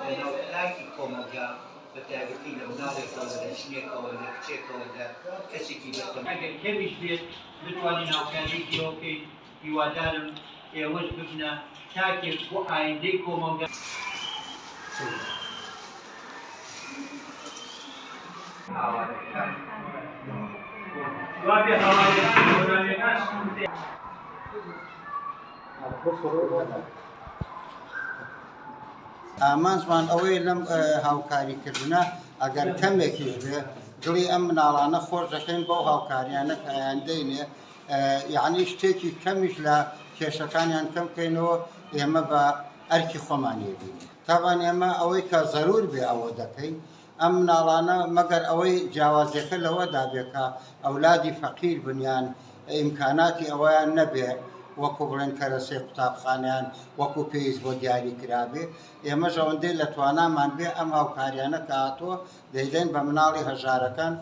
لەناو لاکی کۆمەلگا بە تایبەتی لە مناڵێکەوە لە ژنێکەوە لە کچێکەوە لە کەسێکی بەتەم ئەگەر کەمیش بێت بتوانین هاوکاریەکی ئەوە بکەین هیوادارم ئێوەش ببنە تاکێک بۆ ئایندەی کۆمەلگا ئامانجمان ئەوەی لەم هاوکاریکردنە ئەگەر کەمێکیش بێ دڵی ئەم مناڵانە خۆش دەکەین بەو هاوکاریانە کە ئایندەینێ یعنی شتێکی کەمیش لە کێشەکانیان کەم بکەینەوە ئێمە بە ئەرکی خۆمانیە بین تاوان ئێمە ئەوەی کە زەرور بێ ئەوە دەکەین ئەم مناڵانە مەگەر ئەوەی جیاوازیەکە لەوەدا بێکە ئەولادی فەقیر بنیان ئیمکاناتی ئەوەیان نەبێ وەکو بڵێن کەرەسێ قوتابخانیان وەکو پێیز بۆ دیاری کرابێ ئێمەش ئەوەندەی لە توانامان بێ ئەم هاوکاریانە کە هاتووە دەیدەین بە مناڵی هەژارەکان